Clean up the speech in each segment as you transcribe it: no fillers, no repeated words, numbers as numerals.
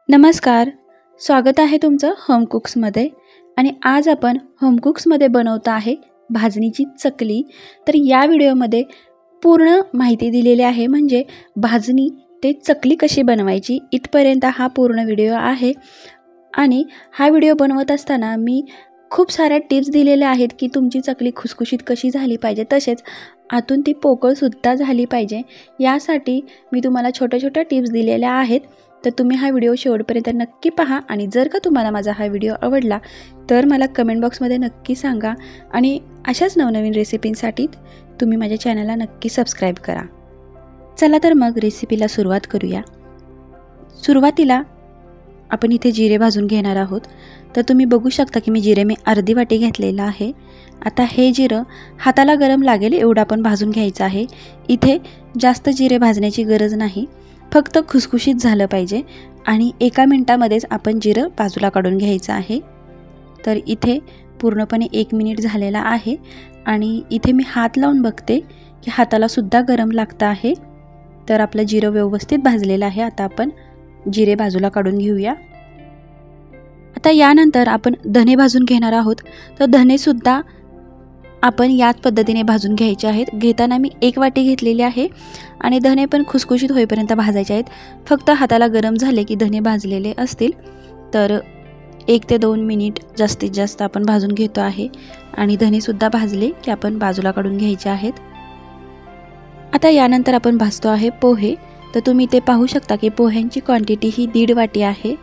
नमस्कार, स्वागत आहे तुमचं होम कुक्समध्ये. आणि आज आपण होम कुक्समध्ये बनवतो आहे भाजणीची चकली. तर या व्हिडिओमध्ये पूर्ण माहिती दिलेली आहे, म्हणजे भाजणी ते चकली कशी बनवायची इथपर्यंत हा पूर्ण व्हिडिओ आहे. आणि हा व्हिडिओ बनवत असताना मी खूप साऱ्या टिप्स दिलेल्या आहेत की तुमची चकली खुसखुशीत कशी झाली पाहिजे, तसेच आतून ती पोकळसुद्धा झाली पाहिजे. यासाठी मी तुम्हाला छोट्या छोट्या टिप्स दिलेल्या आहेत. तर तुम्ही हा व्हिडिओ शेवटपर्यंत नक्की पहा. आणि जर का तुम्हाला माझा हा व्हिडिओ आवडला तर मला कमेंट बॉक्समध्ये नक्की सांगा. आणि अशाच नवनवीन रेसिपींसाठी तुम्ही माझ्या चॅनलला नक्की सबस्क्राईब करा. चला तर मग रेसिपीला सुरुवात करूया. सुरुवातीला आपण इथे जिरे भाजून घेणार आहोत. तर तुम्ही बघू शकता की मी अर्धी वाटी घेतलेलं आहे. आता हे जिरं हाताला गरम लागेल एवढं आपण भाजून घ्यायचं आहे. इथे जास्त जिरे भाजण्याची गरज नाही, फक्त खुसखुशीत झालं पाहिजे. आणि 1 मिनिटामध्येच आपण जिरं बाजूला काढून घ्यायचं आहे. तर इथे पूर्णपणे 1 मिनिट झालेला आहे. आणि इथे मी हात लावून बघते की हाताला सुद्धा गरम लागतं आहे. तर आपलं जिरं व्यवस्थित भाजलेलं आहे. आता आपण जिरे बाजूला काढून घेऊया. आता यानंतर आपण धने भाजून घेणार आहोत. तर धनेसुद्धा आपण याच पद्धतीने भाजून घ्यायचे आहेत. घेताना मी 1 वाटी घेतलेली आहे. आणि धने पण खुसखुशीत होईपर्यंत भाजायचे आहेत. फक्त हाताला गरम झाले की धने भाजलेले असतील तर 1 ते 2 मिनिट जास्तीत जास्त आपण भाजून घेतो आहे. आणि धनेसुद्धा भाजले की आपण बाजूला काढून घ्यायचे आहेत. आता यानंतर आपण भाजतो आहे पोहे. तर तुम्ही ते पाहू शकता की पोह्यांची क्वांटिटी ही 1.5 वाटी आहे.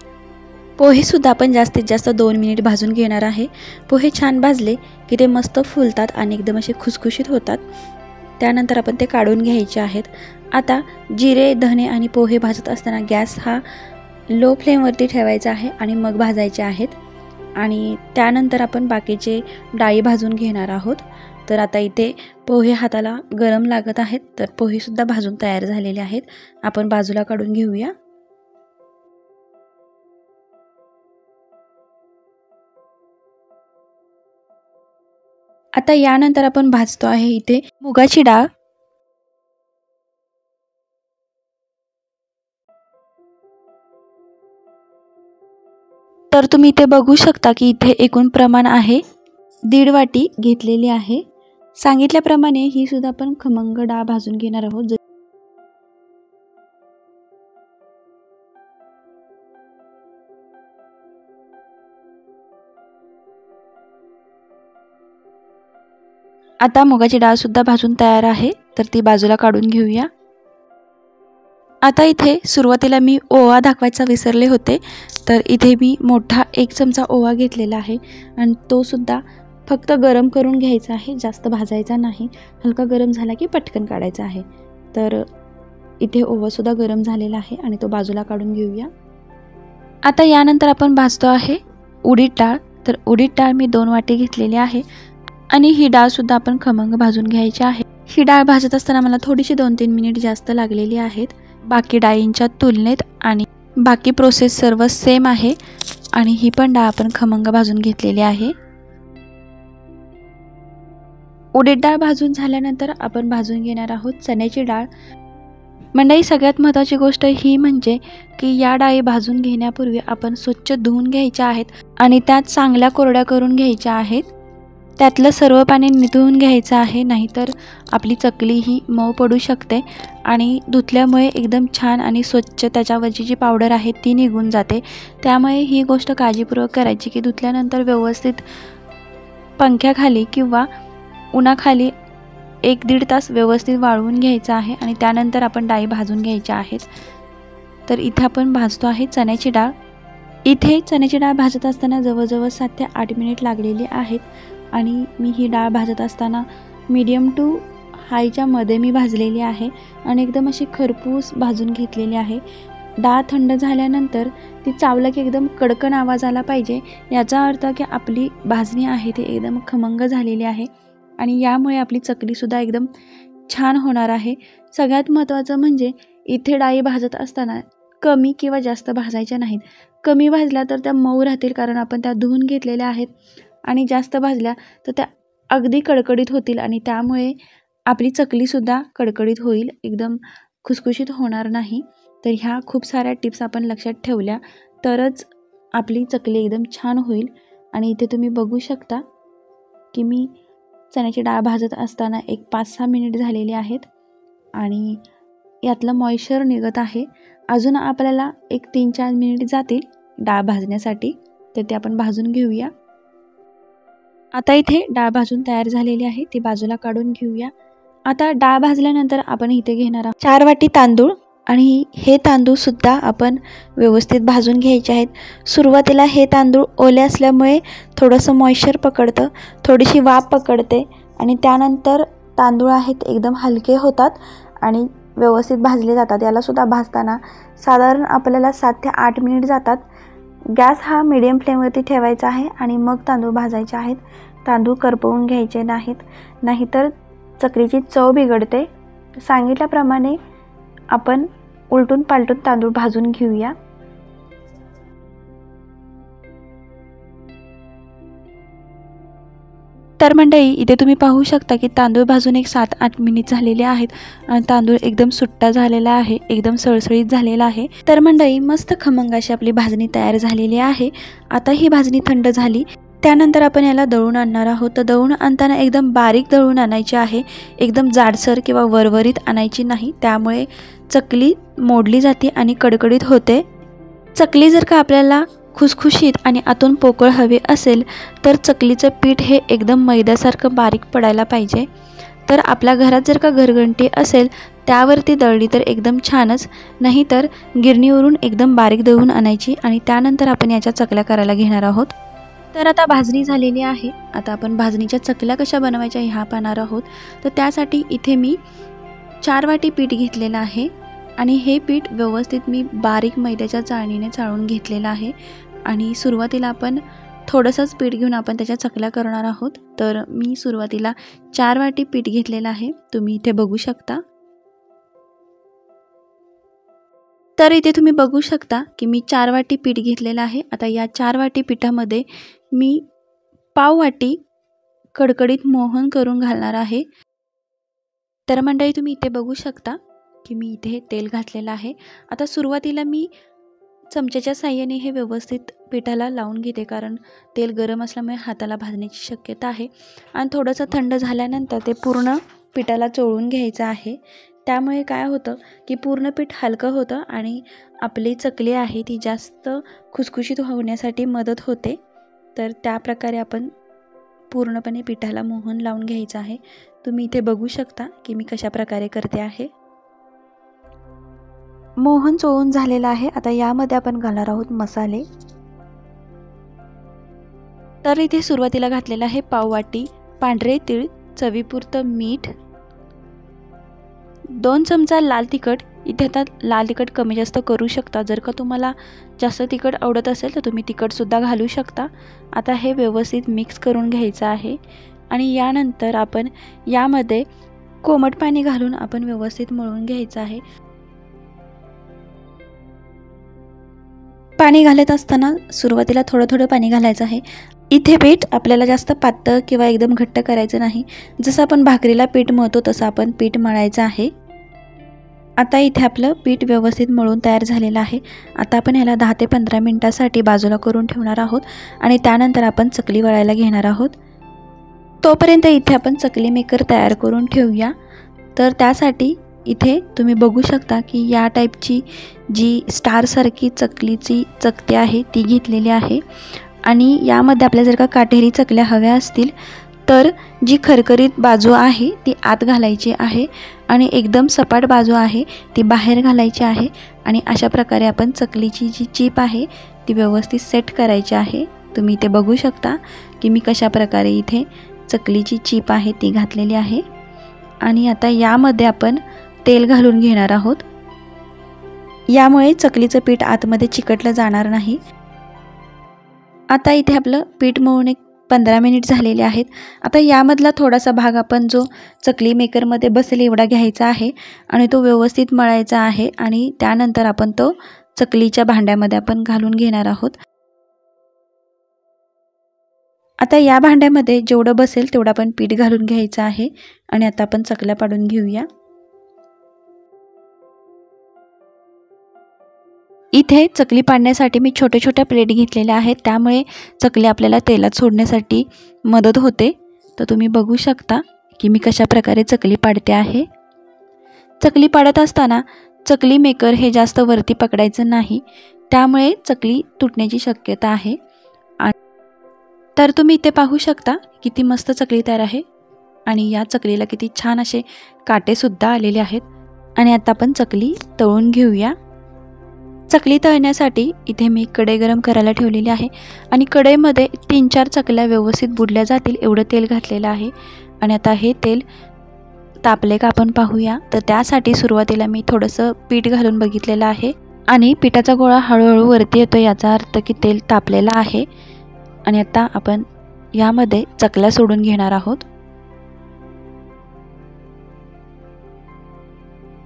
पोहेसुद्धा आपण जास्तीत जास्त 2 मिनिट भाजून घेणार आहे. पोहे छान भाजले की ते मस्त फुलतात आणि एकदम असे खुसखुशीत होतात. त्यानंतर आपण ते काढून घ्यायचे आहेत. आता जिरे, धने आणि पोहे भाजत असताना गॅस हा लो फ्लेमवरती ठेवायचा आहे आणि मग भाजायचे आहेत. आणि त्यानंतर आपण बाकीचे डाळी भाजून घेणार आहोत. तर आता इथे पोहे हाताला गरम लागत आहेत. तर पोहेसुद्धा भाजून तयार झालेले आहेत. आपण बाजूला काढून घेऊया. आता यानंतर आपण भाजतो आहे इथे मुगाची डाळ. तर तुम्ही इथे बघू शकता की इथे एकूण प्रमाण आहे 1.5 वाटी घेतलेली आहे. सांगितल्याप्रमाणे ही सुद्धा आपण खमंग डाळ भाजून घेणार आहोत. आता मुगाची डाळ सुद्धा भाजून तयार आहे. तर ती बाजूला काढून घेऊया. आता इथे सुरुवातीला मी ओवा दाखवायचा विसरले होते. तर इथे मी मोठा 1 चमचा ओवा घेतलेला आहे. आणि तो सुद्धा फक्त गरम करून घ्यायचा आहे, जास्त भाजायचा नाही. हलका गरम झाला की पटकन काढायचा आहे. तर इथे ओवा सुद्धा गरम झालेला आहे आणि तो बाजूला काढून घेऊया. आता यानंतर आपण भाजतो आहे उडीद डाळ. तर उडीद डाळ मी 2 वाटी घेतलेली आहे. आणि ही डाळ सुद्धा आपण खमंग भाजून घ्यायची आहे. ही डाळ भाजत असताना मला थोडीशी 2-3 मिनिट जास्त लागलेली आहेत बाकी डाळींच्या तुलनेत. आणि बाकी प्रोसेस सर्व सेम आहे. आणि ही पण डाळ आपण खमंग भाजून घेतलेली आहे. उडीद डाळ भाजून झाल्यानंतर आपण भाजून घेणार आहोत चण्याची डाळ. मंडळी, सगळ्यात महत्त्वाची गोष्ट ही म्हणजे की या डाळी भाजून घेण्यापूर्वी आपण स्वच्छ धुवून घ्यायच्या आहेत आणि त्यात चांगल्या कोरड्या करून घ्यायच्या आहेत. त्यातलं सर्व पाणी निथळून घ्यायचं आहे, नाहीतर आपली चकली ही मऊ पडू शकते. आणि धुतल्यामुळे एकदम छान आणि स्वच्छ त्याच्यावरची जी पावडर आहे ती निघून जाते. त्यामुळे ही गोष्ट काळजीपूर्वक करायची की धुतल्यानंतर व्यवस्थित पंख्याखाली किंवा उन्हाखाली 1-1.5 तास व्यवस्थित वाळवून घ्यायचं आहे. आणि त्यानंतर आपण डाळी भाजून घ्यायच्या आहेत. तर इथे आपण भाजतो आहे चण्याची डाळ. इथे चण्याची डाळ भाजत असताना जवळजवळ 7 ते 8 मिनिट लागलेली आहेत. आणि मी ही डाळ भाजत असताना मीडियम टू हायच्या मध्ये मी भाजलेली आहे आणि एकदम अशी खरपूस भाजून घेतलेली आहे. डाळ थंड झाल्यानंतर ती चावलं की एकदम कडकन आवाज आला पाहिजे. याचा अर्थ की आपली भाजणी आहे ती एकदम खमंग झालेली आहे. आणि यामुळे आपली चकलीसुद्धा एकदम छान होणार आहे. सगळ्यात महत्त्वाचं म्हणजे इथे डाळी भाजत असताना कमी किंवा जास्त भाजायच्या नाहीत. कमी भाजल्या तर त्या मऊ राहतील, कारण आपण त्या धुवून घेतलेल्या आहेत. आणि जास्त भाजल्या तर त्या अगदी कडकडीत होतील आणि त्यामुळे आपली चकलीसुद्धा कडकडीत होईल, एकदम खुसखुशीत होणार नाही. तर ह्या खूप साऱ्या टिप्स आपण लक्षात ठेवल्या तरच आपली चकली एकदम छान होईल. आणि इथे तुम्ही बघू शकता की मी चण्याची डाळ भाजत असताना एक 5-6 मिनिट झालेले आहेत आणि यातलं मॉइश्चर निघत आहे. अजून आपल्याला एक 3-4 मिनिट जातील डाळ भाजण्यासाठी, तर ते आपण भाजून घेऊया. आता इथे डाळ भाजून तयार झालेली आहे, ती बाजूला काढून घेऊया. आता डाळ भाजल्यानंतर आपण इथे घेणार आहोत 4 वाटी तांदूळ आणि हे तांदूळ सुद्धा आपण व्यवस्थित भाजून घ्यायचे आहेत. सुरुवातीला हे तांदूळ ओले असल्यामुळे थोडंसं मॉइश्चर पकडतं, थोडीशी वाफ पकडते आणि त्यानंतर तांदूळ आहेत एकदम हलके होतात आणि व्यवस्थित भाजले जातात. याला सुद्धा भाजताना साधारण आपल्याला 7 ते 8 मिनिट जातात. गॅस हा मीडियम फ्लेमवरती ठेवायचा आहे आणि मग तांदूळ भाजायचे आहेत. तांदूळ करपवून घ्यायचे नाहीत, नाहीतर चकलीची चव बिघडते. सांगितल्याप्रमाणे आपण उलटून पालटून तांदूळ भाजून घेऊया. तर मंडळी, इथे तुम्ही पाहू शकता की तांदूळ भाजून एक 7-8 मिनिट झालेले आहेत आणि तांदूळ एकदम सुट्टा झालेला आहे, एकदम सळसळीत झालेला आहे. तर मंडळी, मस्त खमंग अशी आपली भाजणी तयार झालेली आहे. आता ही भाजणी थंड झाली, त्यानंतर आपण याला दळून आणणार आहोत. तर दळून आणताना एकदम बारीक दळून आणायची आहे, एकदम जाडसर किंवा वरवरीत आणायची नाही, त्यामुळे चकली मोडली जाते आणि कडकडीत होते. चकली जर का आपल्याला खुसखुशीत आणि आतून पोकळ हवे असेल तर चकलीचं पीठ हे एकदम मैद्यासारखं बारीक पडायला पाहिजे. तर आपल्या घरात जर का घरघंटी असेल त्यावरती दळली तर एकदम छानच, नाहीतर गिरणीवरून एकदम बारीक दळून आणायची आणि त्यानंतर आपण याच्या चकल्या करायला घेणार आहोत. तर आता भाजणी झालेली आहे. आता आपण भाजणीच्या चकल्या कशा बनवायच्या ह्या पाहणार आहोत. तर त्यासाठी इथे मी 4 वाटी पीठ घेतलेलं आहे आणि हे पीठ व्यवस्थित मी बारीक मैद्याच्या चाळणीने चाळून घेतलेलं आहे. आणि सुरुवातीला आपण थोडंसंच पीठ घेऊन आपण त्याच्या चकल्या करणार आहोत. तर मी सुरुवातीला 4 वाटी पीठ घेतलेलं आहे, तुम्ही इथे बघू शकता. तर इथे तुम्ही बघू शकता की मी 4 वाटी पीठ घेतलेलं आहे. आता या 4 वाटी पिठामध्ये मी पाव वाटी कडकडीत मोहन करून घालणार आहे. तर मंडळी, तुम्ही इथे बघू शकता की मी इथे तेल घातलेलं आहे. आता सुरुवातीला मी चमच्याच्या साहाय्याने हे व्यवस्थित पिठाला लावून घेते, कारण तेल गरम असल्यामुळे हाताला भाजण्याची शक्यता आहे. आणि थोडंसं थंड झाल्यानंतर ते पूर्ण पिठाला चोळून घ्यायचं आहे. त्यामुळे काय होतं की पूर्ण पीठ हलकं होतं आणि आपली चकली आहे ती जास्त खुसखुशीत होण्यासाठी मदत होते. तर त्या प्रकारे आपण पूर्णपणे पिठाला मोहन लावून घ्यायचं आहे. तुम्ही इथे बघू शकता की मी कशा प्रकारे करते आहे. मोहन चोळून झालेला आहे. आता यामध्ये आपण घालणार आहोत मसाले. तर इथे सुरुवातीला घातलेला आहे पाव वाटी पांढरे तीळ, चवीपुरतं मीठ, 2 चमचा लाल तिखट. इथे आता लाल तिखट कमी जास्त करू शकता, जर का तुम्हाला जास्त तिखट आवडत असेल तर तुम्ही तिखटसुद्धा घालू शकता. आता हे व्यवस्थित मिक्स करून घ्यायचं आहे आणि यानंतर आपण यामध्ये कोमट पाणी घालून आपण व्यवस्थित मळून घ्यायचं आहे. पाणी घालत असताना सुरुवातीला थोडं थोडं पाणी घालायचं आहे. इथे पीठ आपल्याला जास्त पातळ किंवा एकदम घट्ट करायचं नाही, जसं आपण भाकरीला पीठ मळतो तसं आपण पीठ मळायचं आहे. आता इथे आपलं पीठ व्यवस्थित मळून तयार झालेलं आहे. आता आपण याला 10 ते 15 मिनिटासाठी बाजूला करून ठेवणार आहोत आणि त्यानंतर आपण चकली वळायला घेणार आहोत. तोपर्यंत इथे आपण चकली मेकर तयार करून ठेवूया. तर त्यासाठी इथे तुम्ही बघू शकता की या टाईपची जी स्टारसारखी चकलीची चकती आहे ती घेतलेली आहे. आणि यामध्ये आपल्याला जर का काटेरी चकल्या हव्या असतील तर जी खरखरीत बाजू आहे ती आत घालायची आहे आणि एकदम सपाट बाजू आहे ती बाहेर घालायची आहे. आणि अशा प्रकारे आपण चकलीची जी चिप आहे ती व्यवस्थित सेट करायची आहे. तुम्ही इथे बघू शकता की मी कशा प्रकारे इथे चकलीची चिप आहे ती घातलेली आहे. आणि आता यामध्ये आपण तेल घालून घेणार आहोत. यामुळे चकलीचं पीठ आतमध्ये चिकटलं जाणार नाही. आता इथे आपलं पीठ मळून एक 15 मिनिट झालेले आहेत. आता यामधला थोडासा भाग आपण जो चकली मेकरमध्ये बसेल एवढा घ्यायचा आहे आणि तो व्यवस्थित मळायचा आहे आणि त्यानंतर आपण तो चकलीच्या भांड्यामध्ये आपण घालून घेणार आहोत. आता या भांड्यामध्ये जेवढं बसेल तेवढं आपण पीठ घालून घ्यायचं आहे आणि आता आपण चकल्या पाडून घेऊया. इथे चकली पाडण्यासाठी मी छोट्या छोट्या प्लेट घेतलेल्या आहेत, त्यामुळे चकली आपल्याला तेलात सोडण्यासाठी मदत होते. तर तुम्ही बघू शकता की मी कशा प्रकारे चकली पाडते आहे. चकली पाडत असताना चकली मेकर हे जास्त वरती पकडायचं नाही, त्यामुळे चकली तुटण्याची शक्यता आहे. तर तुम्ही इथे पाहू शकता किती मस्त चकली तयार आहे आणि या चकलीला किती छान असे काटेसुद्धा आलेले आहेत. आणि आता आपण चकली तळून घेऊया. चकली तळण्यासाठी इथे मी कढई गरम करायला ठेवलेली आहे आणि कढईमध्ये 3-4 चकल्या व्यवस्थित बुडल्या जातील एवढं तेल घातलेलं आहे. आणि आता हे तेल तापले का आपण पाहूया. तर त्यासाठी सुरुवातीला मी थोडंसं पीठ घालून बघितलेलं आहे आणि पिठाचा गोळा हळूहळू वरती येतो, याचा अर्थ की तेल तापलेलं आहे. आणि आता आपण यामध्ये चकल्या सोडून घेणार आहोत.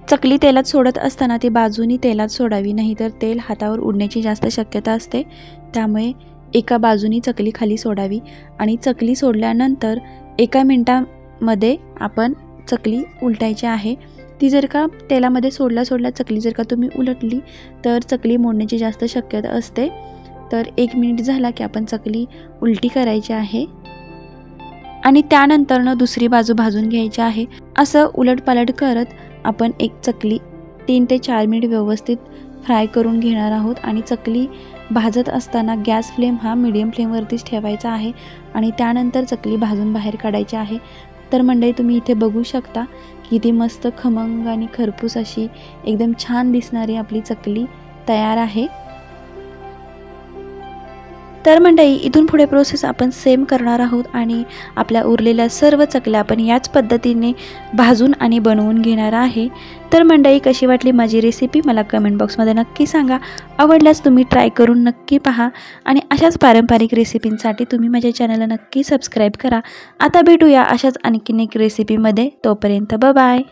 चकली तेलात सोडत असताना ती बाजूनी तेलात सोडावी, नाहीतर तेल हातावर उडण्याची जास्त शक्यता असते. त्यामुळे एका बाजूनी चकली खाली सोडावी आणि चकली सोडल्यानंतर 1 मिनिटामध्ये आपण चकली उलटायची आहे. ती जर का तेलामध्ये सोडल्या चकली जर का तुम्ही उलटली तर चकली मोडण्याची जास्त शक्यता असते. तर 1 मिनिट झाला की आपण चकली उलटी करायची आहे आणि त्यानंतर दुसरी बाजू भाजून घ्यायची आहे. असं उलटपालट करत आपण एक चकली 3 ते 4 मिनिट व्यवस्थित फ्राय करून घेणार आहोत. आणि चकली भाजत असताना गॅस फ्लेम हा मीडियम फ्लेमवरतीच ठेवायचा आहे आणि त्यानंतर चकली भाजून बाहेर काढायची आहे. तर मंडळी तुम्ही इथे बघू शकता किती मस्त खमंग आणि खरपूस अशी एकदम छान दिसणारी आपली चकली तयार आहे. तर मंडळी इथून पुढे प्रोसेस आपण सेम करणार आहोत आणि आपल्या उरलेल्या सर्व चकल्या आपण याच पद्धतीने भाजून आणि बनवून घेणार आहे. तर मंडळी कशी वाटली माझी रेसिपी मला कमेंट बॉक्समध्ये नक्की सांगा. आवडल्यास तुम्ही ट्राय करून नक्की पहा आणि अशाच पारंपरिक रेसिपींसाठी तुम्ही माझ्या चॅनलला नक्की सबस्क्राईब करा. आता भेटूया अशाच आणखीन एक रेसिपीमध्ये. तोपर्यंत बाय.